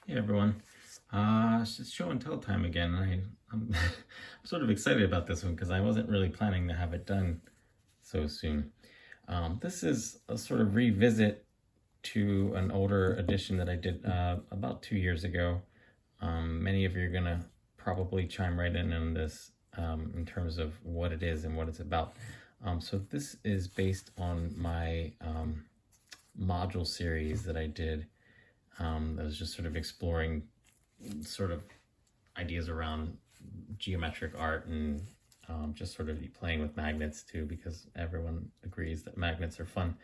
Hey everyone, it's just show and tell time again. I'm sort of excited about this one because I wasn't really planning to have it done so soon. This is a sort of revisit to an older edition that I did about 2 years ago. Many of you are gonna probably chime right in on this in terms of what it is and what it's about. So this is based on my module series that I did. That was just sort of exploring sort of ideas around geometric art and just sort of playing with magnets too, because everyone agrees that magnets are fun.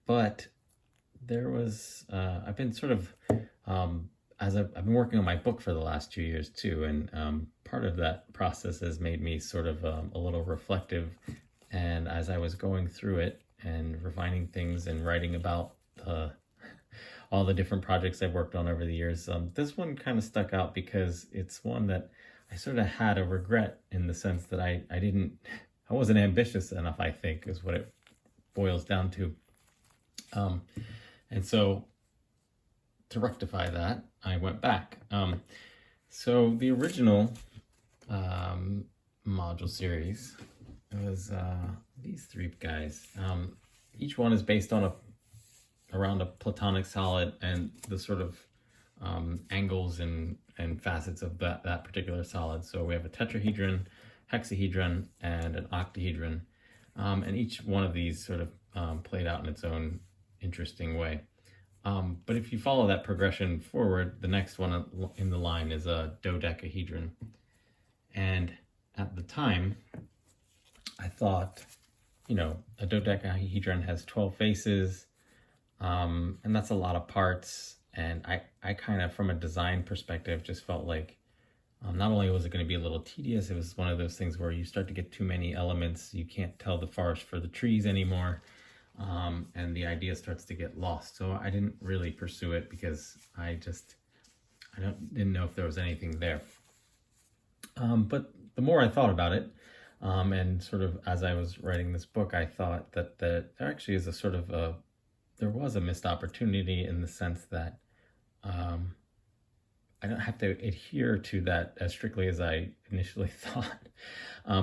But there was, I've been sort of, I've been working on my book for the last 2 years too, and part of that process has made me sort of a little reflective. And as I was going through it and refining things and writing about all the different projects I've worked on over the years, this one kind of stuck out because it's one that I sort of had a regret in the sense that I wasn't ambitious enough, I think, is what it boils down to. And so to rectify that, I went back. So the original module series was these three guys. Each one is based on around a platonic solid and the sort of angles and facets of that particular solid. So we have a tetrahedron, hexahedron, and an octahedron. And each one of these sort of played out in its own interesting way. But if you follow that progression forward, the next one in the line is a dodecahedron. And at the time, I thought, a dodecahedron has 12 faces, and that's a lot of parts. And I kind of, from a design perspective, just felt like not only was it going to be a little tedious, it was one of those things where you start to get too many elements. You can't tell the forest for the trees anymore. And the idea starts to get lost. So I didn't really pursue it because I didn't know if there was anything there. But the more I thought about it, and sort of as I was writing this book, I thought that there actually is there was a missed opportunity in the sense that I don't have to adhere to that as strictly as I initially thought.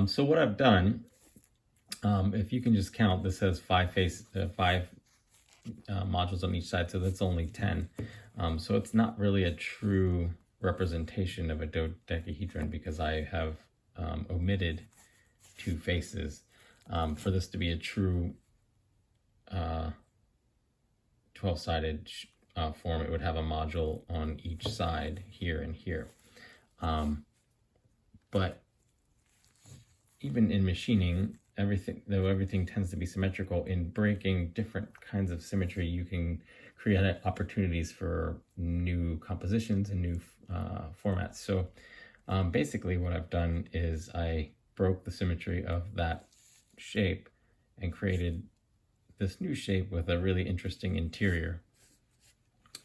So what I've done, if you can just count, this has five modules on each side, so that's only 10. So it's not really a true representation of a dodecahedron because I have omitted 2 faces. For this to be a true 12-sided form, it would have a module on each side here and here. But even in machining, though everything tends to be symmetrical, in breaking different kinds of symmetry, you can create opportunities for new compositions and new formats. So basically what I've done is I broke the symmetry of that shape and created this new shape with a really interesting interior.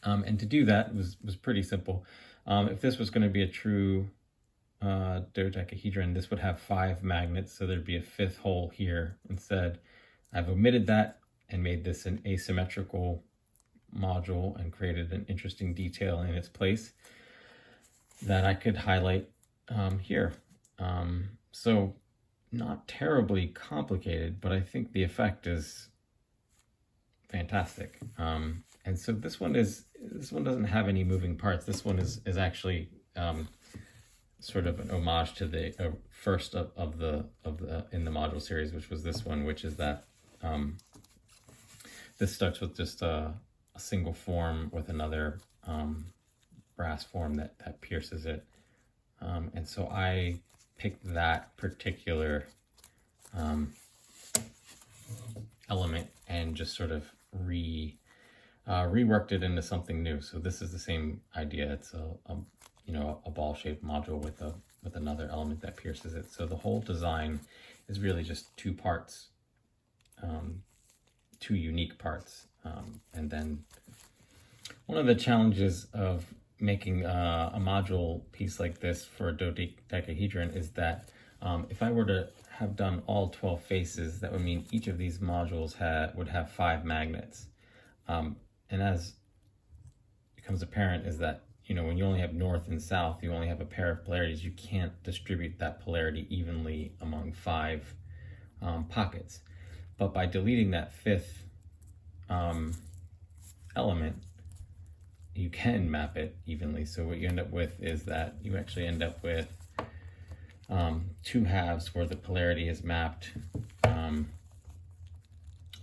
And to do that was pretty simple. If this was going to be a true dodecahedron, this would have 5 magnets, so there'd be a 5th hole here. Instead, I've omitted that and made this an asymmetrical module and created an interesting detail in its place that I could highlight here. So not terribly complicated, but I think the effect is fantastic. And so this one doesn't have any moving parts. This one is actually sort of an homage to the first of the in the module series, which was this one, which is that this starts with just a single form with another brass form that pierces it. And so I picked that particular element and just sort of reworked it into something new. So this is the same idea. It's a ball-shaped module with another element that pierces it. So the whole design is really just 2 parts, 2 unique parts. And then one of the challenges of making a module piece like this for a dodecahedron is that if I were to have done all 12 faces, that would mean each of these modules would have 5 magnets. And as becomes apparent is that, you know, when you only have north and south, you only have a pair of polarities. You can't distribute that polarity evenly among 5 pockets. But by deleting that 5th element, you can map it evenly. So what you end up with is that you actually end up with 2 halves where the polarity is mapped.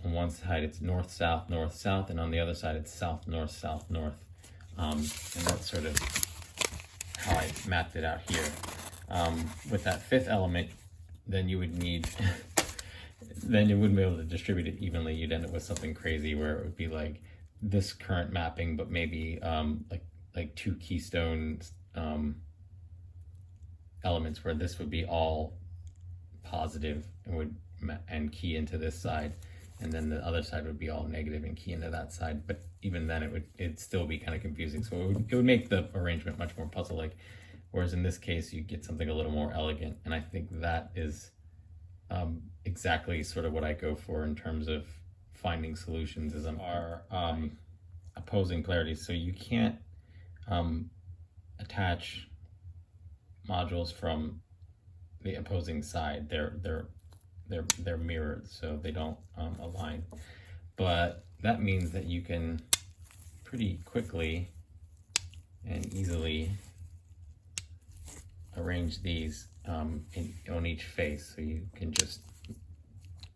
On one side it's north, south, north, south, and on the other side it's south, north, south, north. And that's sort of how I mapped it out here. With that 5th element, then you would need, then you wouldn't be able to distribute it evenly. You'd end up with something crazy where it would be like this current mapping, but maybe like 2 keystone elements where this would be all positive and would key into this side, and then the other side would be all negative and key into that side. But even then it'd still be kind of confusing. So it would make the arrangement much more puzzle-like. Whereas in this case, you get something a little more elegant. And I think that is exactly sort of what I go for in terms of finding solutions is our opposing polarities. So you can't attach modules from the opposing side. They're mirrored, so they don't align. But that means that you can pretty quickly and easily arrange these on each face. So you can just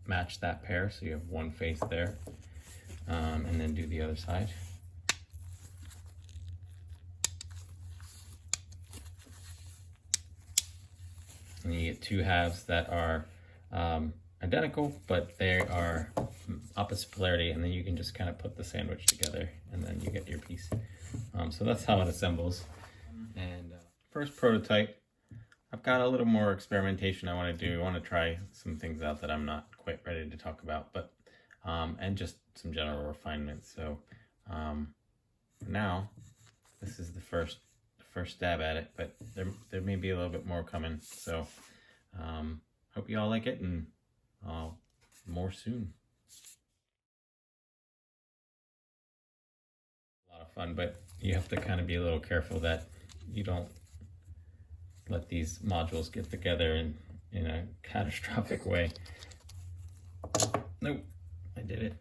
match that pair, so you have one face there, and then do the other side. And you get 2 halves that are identical, but they are opposite polarity, and then you can just kind of put the sandwich together, and then you get your piece. So that's how it assembles. And first prototype, I've got a little more experimentation I want to do. I want to try some things out that I'm not quite ready to talk about, but and just some general refinements. So now this is the first stab at it, but there may be a little bit more coming. So hope you all like it, and more soon. A lot of fun, but you have to kind of be a little careful that you don't let these modules get together in a catastrophic way. Nope, I did it.